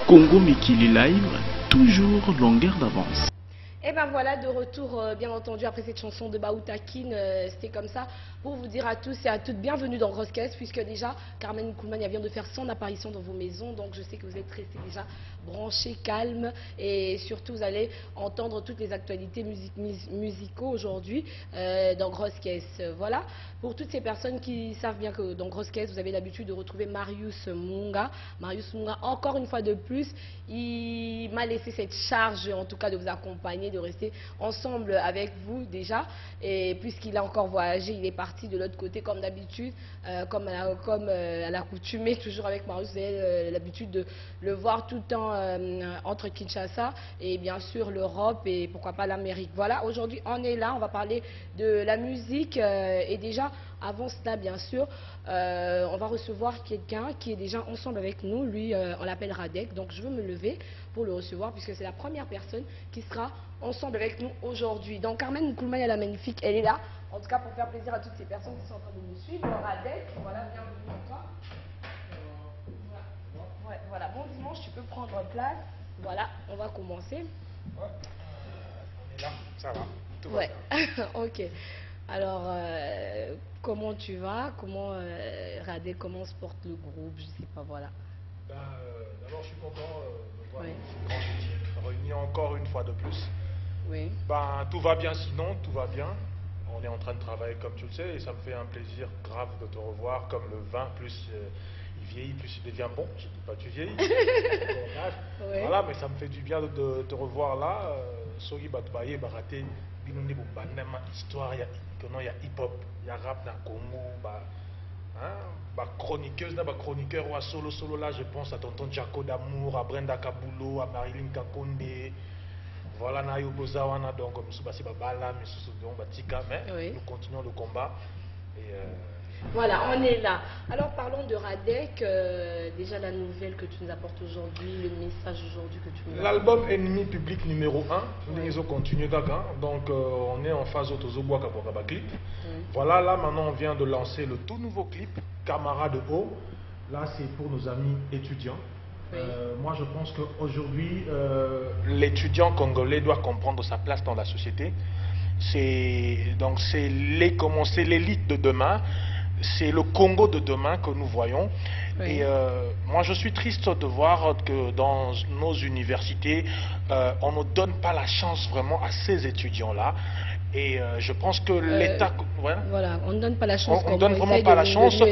Congo Mikili Live, toujours longueur d'avance. Et ben voilà, de retour bien entendu après cette chanson de Baoutakin, c'était comme ça pour vous dire à tous et à toutes bienvenue dans Grosse Caisse, puisque déjà Carmen Koulmania vient de faire son apparition dans vos maisons, donc je sais que vous êtes restés déjà branchés, calmes, et surtout vous allez entendre toutes les actualités musicaux aujourd'hui dans Grosse Caisse. Voilà, pour toutes ces personnes qui savent bien que dans Grosse Caisse vous avez l'habitude de retrouver Marius Munga. Marius Munga, encore une fois de plus, il m'a laissé cette charge en tout cas de vous accompagner, de rester ensemble avec vous déjà, et puisqu'il a encore voyagé, il est parti de l'autre côté comme d'habitude, comme à l'accoutumée, toujours avec Marius. Vous avez l'habitude de le voir tout le temps entre Kinshasa et bien sûr l'Europe et pourquoi pas l'Amérique. Voilà, aujourd'hui on est là, on va parler de la musique et déjà avant cela bien sûr on va recevoir quelqu'un qui est déjà ensemble avec nous, lui on l'appelle Radek, donc je veux me lever pour le recevoir puisque c'est la première personne qui sera ensemble avec nous aujourd'hui. Donc Carmen Koulmania la magnifique, elle est là, en tout cas pour faire plaisir à toutes ces personnes qui sont en train de nous suivre. Radek, voilà, bienvenue à toi. Ouais, voilà, bon dimanche, tu peux prendre place. Voilà, on va commencer. Ouais, on est là, ça va, tout va ouais. bien. Ok. Alors, comment tu vas? Comment Radek, comment se porte le groupe? Je sais pas, voilà. D'abord, je suis content de voir Oui. ces grandes équipes réunies encore une fois de plus. Oui. Tout va bien, sinon tout va bien. On est en train de travailler comme tu le sais et ça me fait un plaisir grave de te revoir. Comme le vin, plus il vieillit, plus il devient bon. Je ne dis pas que tu vieillis. Oui. Voilà, mais ça me fait du bien de te revoir là. Sogi Batbaye, Baraté, Binouni Bobanema, histoire, il y a hip-hop, il y a rap dans Congo, chroniqueuse, chroniqueur ou à solo là, je pense à tonton Jaco d'Amour, à Brenda Kabulo, à Marilyn Kakonde. Voilà, Nayo Bozawana, donc comme Subasi Babala, mais oui. nous continuons le combat. Et, voilà, on est là. Alors parlons de Radek, déjà la nouvelle que tu nous apportes aujourd'hui, le message aujourd'hui que tu nous apportes. L'album Ennemi Public numéro 1, nous continuons gaga, donc on est en phase autozobois Kabokaba clip. Voilà, là maintenant on vient de lancer le tout nouveau clip, Camarade O. Là c'est pour nos amis étudiants. Oui. Moi je pense qu'aujourd'hui l'étudiant congolais doit comprendre sa place dans la société. C'est l'élite de demain, c'est le Congo de demain que nous voyons. Oui. Et moi je suis triste de voir que dans nos universités on ne donne pas la chance vraiment à ces étudiants là. Et je pense que l'État... Voilà, on ne donne pas la chance. On ne donne vraiment pas la chance.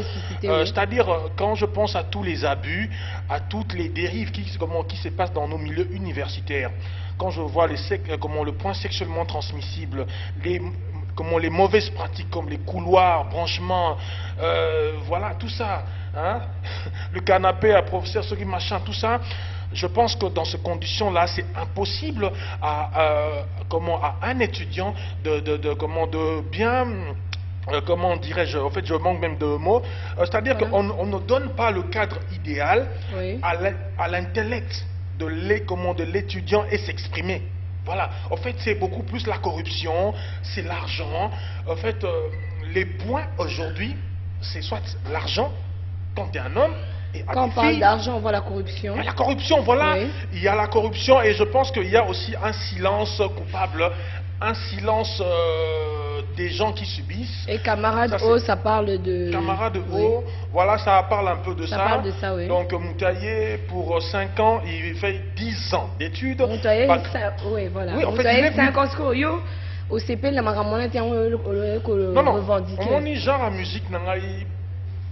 C'est-à-dire, quand je pense à tous les abus, à toutes les dérives qui se passent dans nos milieux universitaires, quand je vois le point sexuellement transmissible, les mauvaises pratiques comme les couloirs, branchements, voilà, tout ça, hein, le canapé à professeur, ce qui machin, tout ça. Je pense que dans ces conditions-là, c'est impossible à un étudiant de bien, comment dirais-je, en fait je manque même de mots, c'est-à-dire qu'on ne donne pas le cadre idéal à l'intellect de l'étudiant et s'exprimer. Voilà, en fait c'est beaucoup plus la corruption, c'est l'argent. En fait, les points aujourd'hui, c'est soit l'argent quand tu es un homme. Quand on parle d'argent, on voit la corruption. La corruption, voilà. Oui. Il y a la corruption et je pense qu'il y a aussi un silence coupable, un silence des gens qui subissent. Et Camarade O, ça parle de... Camarade O, voilà, ça parle un peu de ça. Ça parle de ça, oui. Donc Moutaye, pour 5 ans, il fait 10 ans d'études. Moutaye, oui, voilà. Oui, en Moutaye, fait, 5 ans, au CP, la maramona, non, revendiqué. On est genre à musique,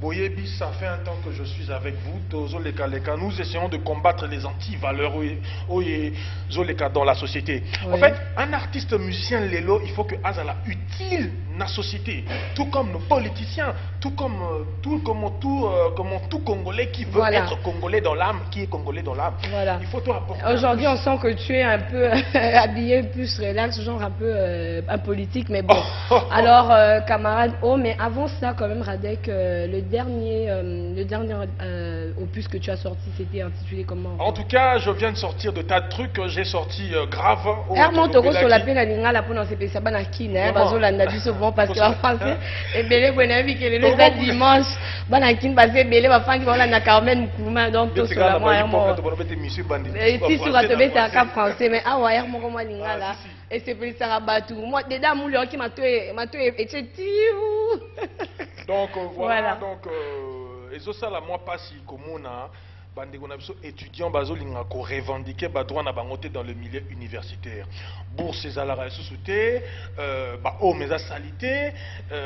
Boyebi, ça fait un temps que je suis avec vous. Nous essayons de combattre les anti-valeurs dans la société. Oui. En fait, un artiste musicien, Lelo, il faut que Azala utile la société. Tout comme nos politiciens, tout Congolais qui veut être Congolais dans l'âme, qui est Congolais dans l'âme. Voilà. Il faut tout apporter. Aujourd'hui, on sent que tu es un peu habillé, plus relax, genre un peu apolitique, mais bon. Alors, camarade O, mais avant ça, quand même, Radek, le dernier opus que tu as sorti, c'était intitulé comment? En tout cas, je viens de sortir de tas de trucs. J'ai sorti Grave. Hermon Toko sur la peine à l'ingala pour nous c'est ça banakine hein bazolanda biso bon parce qu'en français et belé bona vi que le dimanche banakine parce que belé va fangi ba na Carmen Nkrumah donc tout sur la moi Hermon et si sur la tebe ta cap français mais ah ouais Hermon comme lingala et c'est pour ça rabatu moi dedans moulio qui m'a tué et donc voilà donc et ça la moi pas si comme étudiants bazolinga ko revendiquer ba droit na bangote dans le milieu universitaire bourse ces alara sous-souté ba o mais salité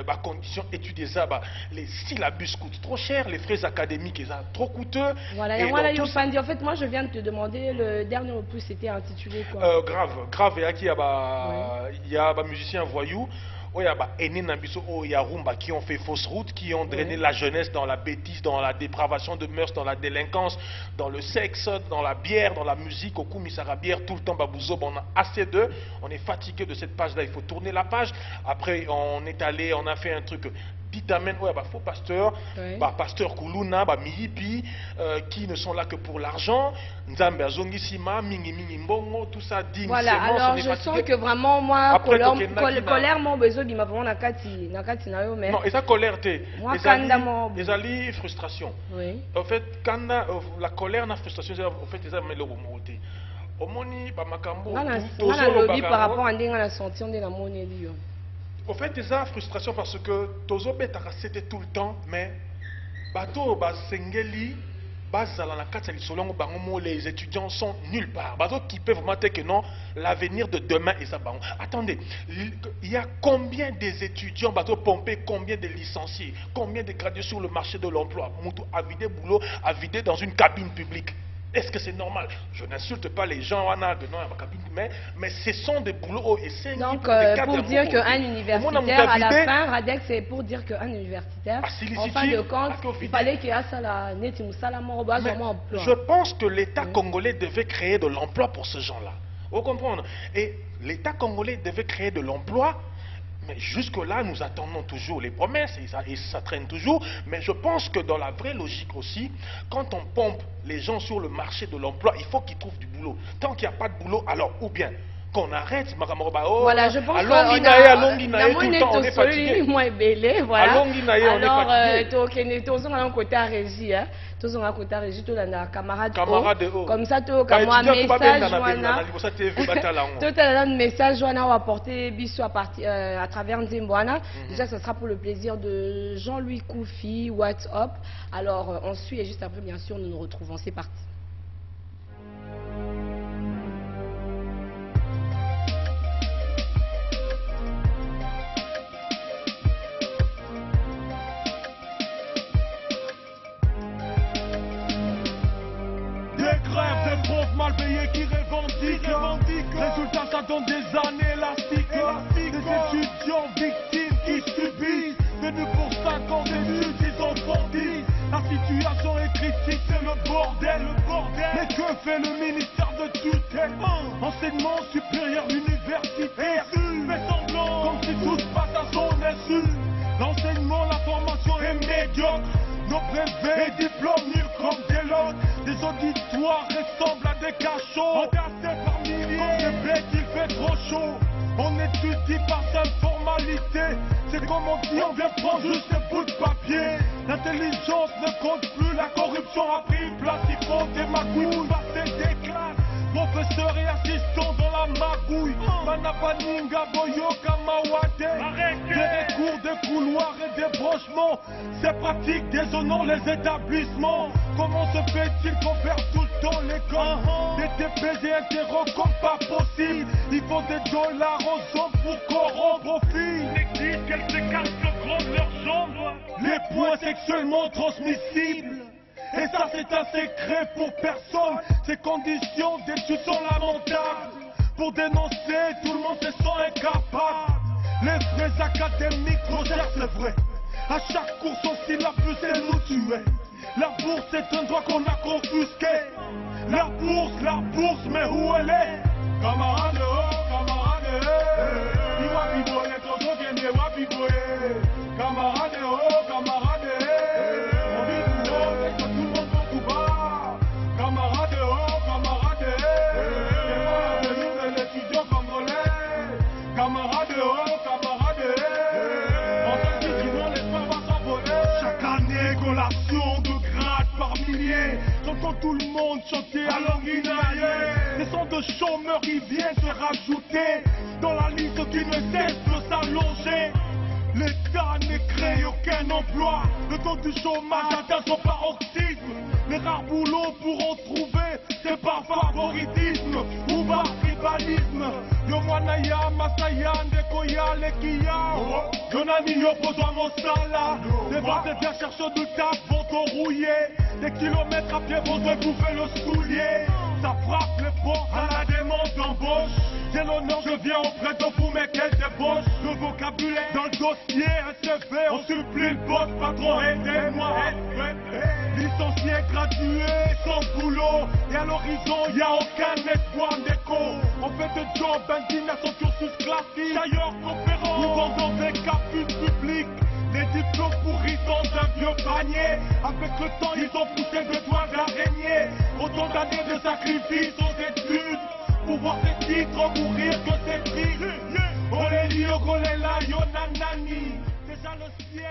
ba conditions étudier ça ba les syllabus coûtent trop cher, les frais académiques ils sont trop coûteux. Voilà et voilà en fait moi je viens de te demander le dernier opus c'était intitulé quoi? Grave et à qui il y a ba musicien voyou. Il y a Rumba qui ont fait fausse route, qui ont drainé la jeunesse dans la bêtise, dans la dépravation de mœurs, dans la délinquance, dans le sexe, dans la bière, dans la musique, au coup bière, tout le temps babouzo. On a assez d'eux, on est fatigué de cette page-là, il faut tourner la page. Après, on est allé, on a fait un truc. Bitamène, faux pasteur, pasteur Kuluna, Miyipi, qui ne sont là que pour l'argent. Nzambe Azongisima, Mingi Mingi Mbongo, tout ça dit. Voilà, alors je sens que vraiment moi, colère, mon besoin, il m'a vraiment nakati na yo mais. Non, et ça colère t'es. Moi, kanda mon. Les alliés frustration. Oui. En fait, quand la colère, la frustration, en fait, ils ont mis le mot t'es. Omoni, makambo. Lobby par rapport à ndinga la senti, on est la monnaie liyo. En fait, c'est ça frustration parce que Tozo Betara c'était tout le temps, mais Bato Basengeli, les étudiants sont nulle part. Bato qui peuvent vraiment dire que non, l'avenir de demain est ça. Attendez, il y a combien des étudiants, Bato pompé, combien de licenciés, combien de gradués sur le marché de l'emploi, Moutou a vidé boulot, a vidé dans une cabine publique. Est-ce que c'est normal? Je n'insulte pas les gens mais ce sont des boulots et c'est donc pour dire qu'un universitaire à la fin, Radek, c'est pour dire qu'un universitaire, en fin de compte, il fallait qu'il y ait ça là, je pense que l'État congolais devait créer de l'emploi pour ces gens-là. Vous comprenez? Et l'État congolais devait créer de l'emploi. Mais jusque-là, nous attendons toujours les promesses et ça traîne toujours. Mais je pense que dans la vraie logique aussi, quand on pompe les gens sur le marché de l'emploi, il faut qu'ils trouvent du boulot. Tant qu'il n'y a pas de boulot, alors ou bien qu'on arrête, voilà, je pense qu'on on est fatigué. Alors, côté à régie, tous on a côté à régie, tout la camarade comme ça, tout comme un message, tout un message, on a apporté biso à travers Nzimboana. Déjà, ce sera pour le plaisir de Jean-Louis Koufi, WhatsApp. Alors, on suit et juste après, bien sûr, nous nous retrouvons. C'est parti. Des profs mal payés qui revendiquent. Résultat, ça donne des années élastiques. Des étudiants victimes qui subissent. Venus pour 5 ans d'études, ils ont fourni. La situation est critique, c'est le bordel. Mais que fait le ministère de tutelle? Enseignement supérieur universitaire fait semblant comme si tout se passe à son insu. L'enseignement, la formation est médiocre. Nos brevets et diplômes nuls comme des lots. Des auditoires ressemblent à des cachots. Entassés par milliers. Comme des blés qu'il fait trop chaud. On étudie par simple formalité. C'est comme on dit, on vient prendre juste des bouts de papier. L'intelligence ne compte plus, la corruption a pris place. Il faut des magouilles, passer des classes. Professeurs et assistants dans la magouille. Manapaninga, Boyoka, Mawade. Des cours, des couloirs et des branchements. Ces pratiques déshonorent les établissements. Comment se fait-il qu'on perd tout le temps l'école? Des TP et interro comme pas possible. Il faut des dollars aux hommes pour corrompre au fil. L'église qu'elle s'écarte le gros de leurs jambes. Les points sexuellement transmissibles. Et ça c'est un secret pour personne. Ces conditions d'études sont lamentables. Pour dénoncer, tout le monde se sent incapable. Les vrais académiques trop chers, c'est vrai. À chaque course aussi la plus elle nous tuait. La bourse est un droit qu'on a confisqué. La bourse, mais où elle est? Camarade, camarade, Iwabiboye, Tozo Gende, Wabiboye. Camarade, camarade. J'entends tout le monde chanter à l'orinaille. Des sons de chômeurs qui viennent se rajouter dans la liste qui ne cesse de s'allonger. L'État ne crée aucun emploi. Le taux du chômage atteint son paroxysme. Les rares boulots pour en trouver, c'est par favoritisme ou par tribalisme. Yo mwanaya, masaya, ndekoya, lekia. Yonani yo besoin mon sala. Les bras des viens chercheurs de taf vont t'enrouiller. Des kilomètres à pied vont te bouffer le soulier. Ça frappe les portes à la demande d'embauche. J'ai l'honneur, je viens auprès de vous, mais quelle débauche. Le vocabulaire dans le dossier, un CV, on supplie le boss, patron, aidez-moi. Licencié, gradué, sans boulot. Et à l'horizon, y a aucun espoir d'écho. On fait de job, indignation, cursus classique. D'ailleurs, conférence, nous vendons des capuces publiques. Les diplômes pourris dans un vieux panier. Avec le temps, ils ont poussé de toits d'araignée. Autant d'années de sacrifices aux études. Pour voir ces titres mourir que c'est triste.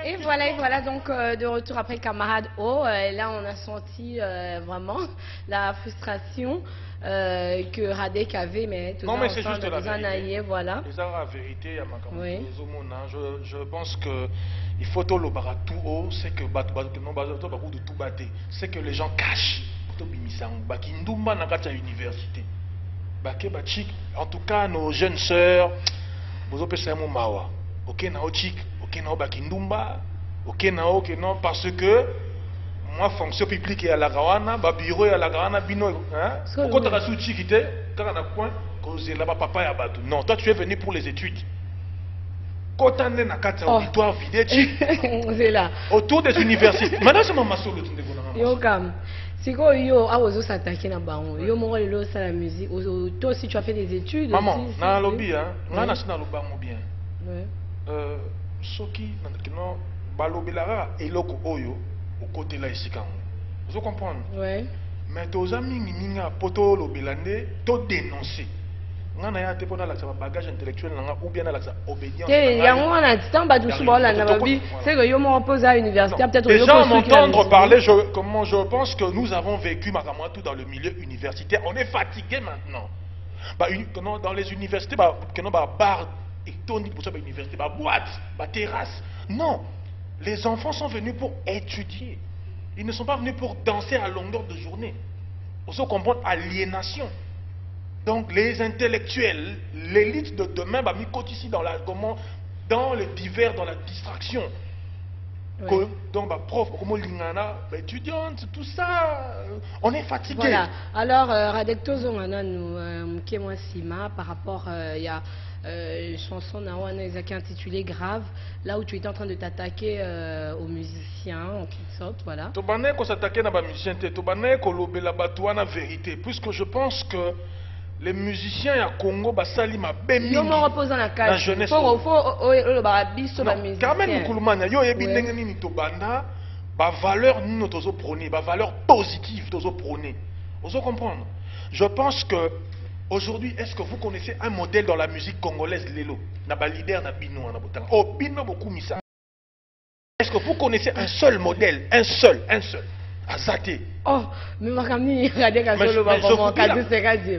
Et voilà donc de retour après camarade O. Là on a senti vraiment la frustration que Radek avait, mais tout non mais c'est juste la vérité. Voilà. La vérité, je pense que il faut tout le tout haut, c'est que c'est que les gens cachent. Université. En tout cas, nos jeunes sœurs, vous avez fait un mawa. Ok, nao chik, ok, nao bakindumba, ok, nao, parce que moi, fonction publique et à la Gawana, bureau et à la Gawana, bino, hein? Pourquoi tu as su chikité, quand on a point, cause là-bas, papa et abadou. Non, toi, tu es venu pour les études. Quand tu es dans un auditoire vidé, c'est là. Autour des universités. Maintenant, c'est ma solo. Yo, comme. Si yo a osé s'attaquer dans baron, yo moro le ça la musique. Toi aussi tu as fait des études. Maman, dans le lobby hein, on a national lobby mo bien. Ouais. Soki non balobelara eloko oyo au côté là ici quand. Vous comprenez? Ouais. Mais tos amis minga poto lobelande to dénoncer. Ngana ya te pona la bagage intellectuel ou bien la obédience. Il y a un instant ba doucement là na babi, c'est que yo me repose à l'université peut-être les gens m'entendre parler, comment je pense que nous avons vécu tout dans le milieu universitaire, on est fatigué maintenant. Bah dans les universités bah bar et tonique pour ça université, bah boîte, bah terrasse. Non, les enfants sont venus pour étudier. Ils ne sont pas venus pour danser à longueur de journée. Pour se comprendre aliénation. Donc les intellectuels, l'élite de demain, bah, mis côté ici dans le divers, dans la distraction. Ouais. Donc bah, prof, comment l'ingana, bah, étudiante, tout ça, on est fatigué. Voilà. Alors Radek Tozongana nous moi Sima par rapport il y a une chanson qui est intitulée Grave, là où tu étais en train de t'attaquer aux musiciens en quelque sorte, voilà. Tobané qu'on s'attaquait à les musiciens, tobané qu'on lobé la batouane vérité, puisque je pense que les musiciens à Congo basali ma bemi. Yo me repose dans la cage. Jeunesse. Faut le barabiso ba musicien. Carmen Nkulumania yo yebi ndenge nini to banda ba valeur nino tozo prôner, ba valeur positive tozo prôner. Vous comprendre? Je pense que aujourd'hui, est-ce que vous connaissez un modèle dans la musique congolaise lelo? Na ba leader na bino na botanga. Oh bino beaucoup misa. Est-ce que vous connaissez un seul modèle, un seul Azate. Oh, mais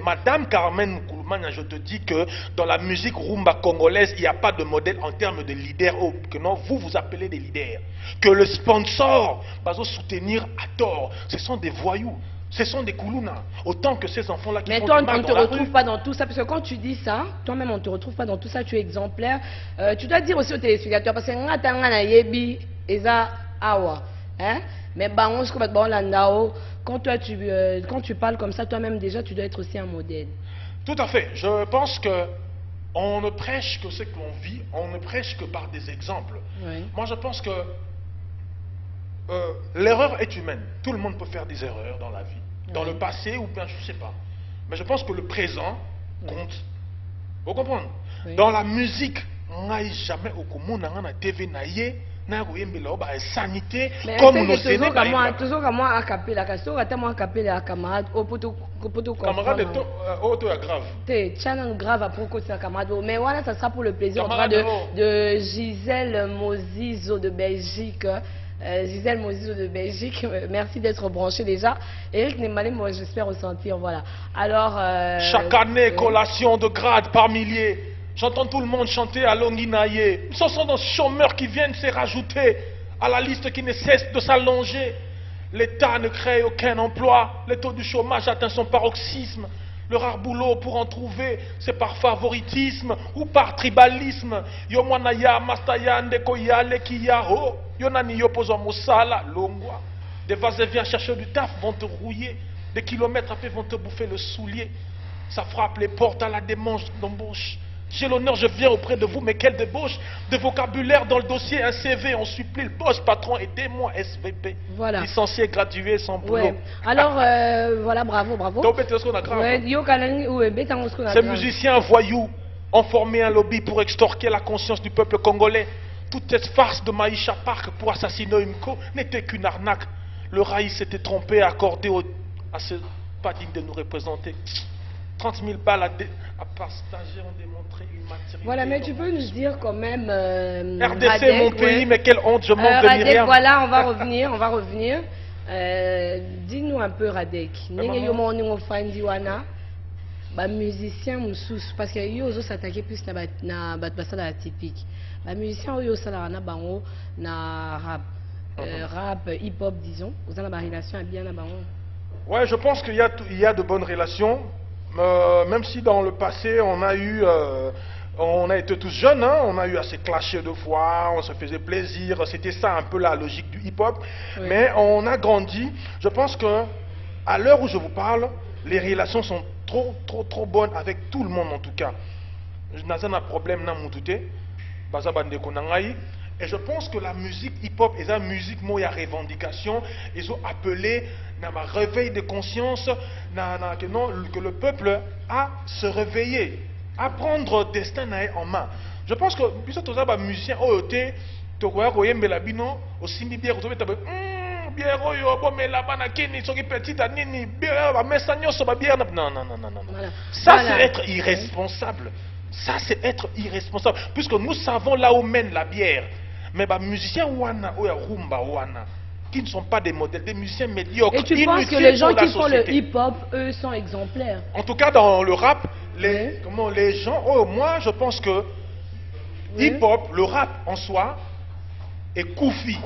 Madame Carmen Nkulumania, je te dis que dans la musique rumba congolaise, il n'y a pas de modèle en termes de leader. Oh, que non, vous appelez des leaders. Que le sponsor va soutenir à tort. Ce sont des voyous. Ce sont des koulouna. Autant que ces enfants-là qui mais font toi, du mal on ne te retrouve pas dans tout ça. Parce que quand tu dis ça, toi-même, on ne te retrouve pas dans tout ça. Tu es exemplaire. Tu dois dire aussi aux téléspectateurs. Parce que awa. Hein? Mais quand tu parles comme ça, toi-même déjà, tu dois être aussi un modèle. Tout à fait. Je pense que on ne prêche que ce que l'on vit, on ne prêche que par des exemples. Oui. Moi, je pense que l'erreur est humaine. Tout le monde peut faire des erreurs dans la vie. Dans le passé ou bien, je ne sais pas. Mais je pense que le présent compte. Vous comprenez? Dans la musique, on n'a jamais au commun, on a TV naïe. Sanité comme nos aînés toujours comme moi à caper la cassure à moi caper la camarade au poteau camarade auto grave t'es channel grave à propos de sa camarade mais voilà ça sera pour le plaisir de Gisèle Mozizo de Belgique Gisèle Mozizo de Belgique, merci d'être branché déjà. Eric Nemale, moi j'espère ressentir, voilà. Alors... chaque année, collation de grades par milliers. J'entends tout le monde chanter à Longinaye. Ce sont des chômeurs qui viennent se rajouter à la liste qui ne cesse de s'allonger. L'État ne crée aucun emploi. Le taux du chômage atteint son paroxysme. Le rare boulot pour en trouver, c'est par favoritisme ou par tribalisme. Yo mwanaya, mastaya, ndekoya, lekiya, ho. Yo nani yo pozo mosala, longwa. Des vas-et-vient chercheurs du taf vont te rouiller. Des kilomètres après vont te bouffer le soulier. Ça frappe les portes à la démange d'embauche. J'ai l'honneur, je viens auprès de vous, mais quelle débauche de vocabulaire dans le dossier, un CV, on supplie le boss, patron, aidez-moi, SVP. Voilà. Licencié, gradué, sans boulot. Ouais. Alors, voilà, bravo, bravo. Ces musiciens voyous ont formé un lobby pour extorquer la conscience du peuple congolais. Toute cette farce de Maïcha Park pour assassiner Umko n'était qu'une arnaque. Le raïs s'était trompé à accorder à ce pas digne de nous représenter. 30 000 balles à partager ont démontré une matière. Voilà, mais tu peux nous dire quand même... RDC, Radek, mon pays, mais quelle honte, je manque de Radek, Myriam. voilà, on va revenir. Dis-nous un peu, Radek. Musicien parce que yo ozo s'attaquer plus na basala atypique. Musicien yo sala na bango na rap hip hop disons. Vous avez une relation bien na bango. Ouais, je pense qu'il y a de bonnes relations. Même si dans le passé on a été tous jeunes, hein, on a eu à se clasher deux fois, on se faisait plaisir, c'était ça un peu la logique du hip-hop. Oui. Mais on a grandi. Je pense que à l'heure où je vous parle, les relations sont trop bonnes avec tout le monde en tout cas. Je n'ai pas de problème na mutute, baza bande konangai. Et je pense que la musique hip-hop est une musique où il y a revendication, ils ont appelé un réveil de conscience, que le peuple a se réveiller, à prendre le destin en main. Je pense que, puisque tous les musiciens ont été, tu vois, aussi bien bière oyo bo mela bana kini soki petite nini bière mesa nyoso ba bière non. Ça c'est être irresponsable. Ça c'est être irresponsable puisque nous savons là où mène la bière. Mais bah musiciens wana oya rumba wana qui ne sont pas des modèles, des musiciens médiocres. Et tu penses que les gens qui font le hip-hop, eux, sont exemplaires? En tout cas dans le rap, les gens, moi je pense que hip-hop, le rap en soi est koufi.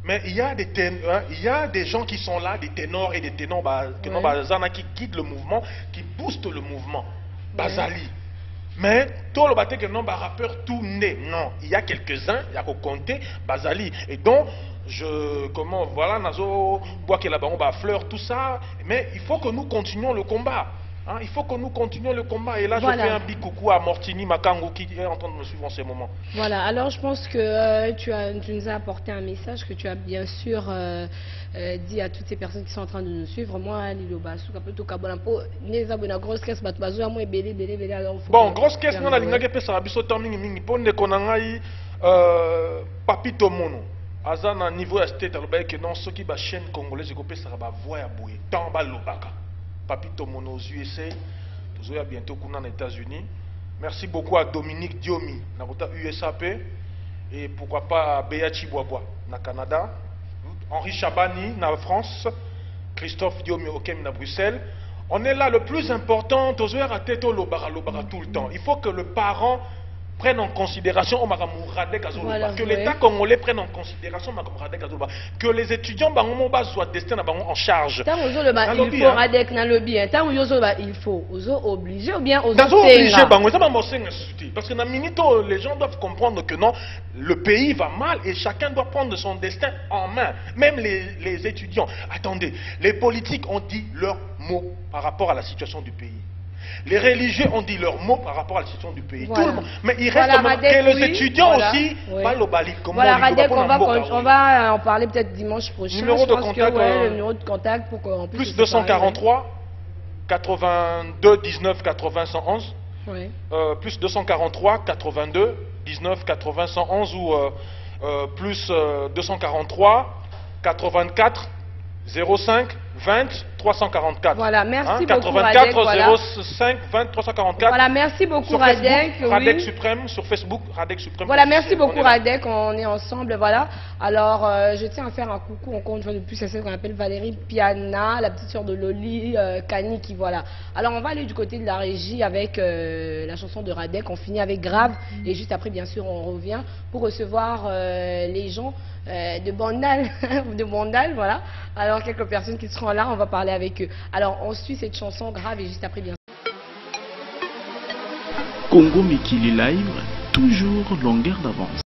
Mais il y a des gens qui sont là, des ténors et des ténors qui guident le mouvement, qui boostent le mouvement. Bazali. Mais tout le bâté que non, rappeur tout né. Non, il y a quelques-uns, il y a qu'au compter, Bazali. Et donc, voilà, Nazo, bois que la baron, fleur, tout ça. Mais il faut que nous continuions le combat. Hein, il faut que nous continuions le combat. Et là, je fais un big coucou à Mortini Makango qui est en train de me suivre en ce moment. Voilà, alors je pense que tu nous as apporté un message que tu as bien sûr dit à toutes ces personnes qui sont en train de nous suivre. Moi, Lilo Bassou, grosse caisse, bon, grosse caisse, on a l'ingé pesa biso taming mingi ponde konangai Papito Mono. Azana niveau à state alobé que non ceux qui ba chaîne congolaise ko pesa ba voix ya boye tant ba lobaka. Papito Mono aux USA, tous à bientôt qu'on en États-Unis. Merci beaucoup à Dominique Diomi, Nakota USAP, et pourquoi pas à Beachi Boisbois, na Canada, Henri Chabani, na France, Christophe Diomi Okem, na Bruxelles. On est là, le plus important, tous à Teto Lobara tout le temps. Il faut que le parent prenne en considération que l'État congolais prenne en considération que les étudiants soient destinés en charge. Il faut Radek dans le bien. Il faut obliger ou bien parce que les gens doivent comprendre que non, le pays va mal et chacun doit prendre son destin en main. Même les étudiants. Attendez, les politiques ont dit leurs mots par rapport à la situation du pays. Les religieux ont dit leurs mots par rapport à la situation du pays. Voilà. Tout le monde. Mais il reste que les étudiants aussi. Voilà, Radek, on va en parler peut-être dimanche prochain. Numéro de contact, le numéro de contact pour qu'on puisse. Plus 243 82 19 80 111. Oui. Plus 243 82 19 80 111 ou plus 243 84 05 20 344. Voilà, merci beaucoup 84 Radek, voilà. 05 20 344. Voilà, merci beaucoup sur Radek. Facebook, Radek Suprême, sur Facebook, Radek Suprême. Voilà, merci beaucoup Radek, on est ensemble, voilà. Alors, je tiens à faire un coucou encore une fois de plus à celle qu'on appelle Valérie Piana, la petite sœur de Loli Kaniki, voilà. Alors, on va aller du côté de la régie avec la chanson de Radek, on finit avec Grave, et juste après, bien sûr, on revient pour recevoir les gens de Bandal, de Bandal, voilà. Alors, quelques personnes qui seront là, on va parler avec eux. Alors, on suit cette chanson Grave et juste après, bien sûr. Congo Mikili Live, toujours longueur d'avance.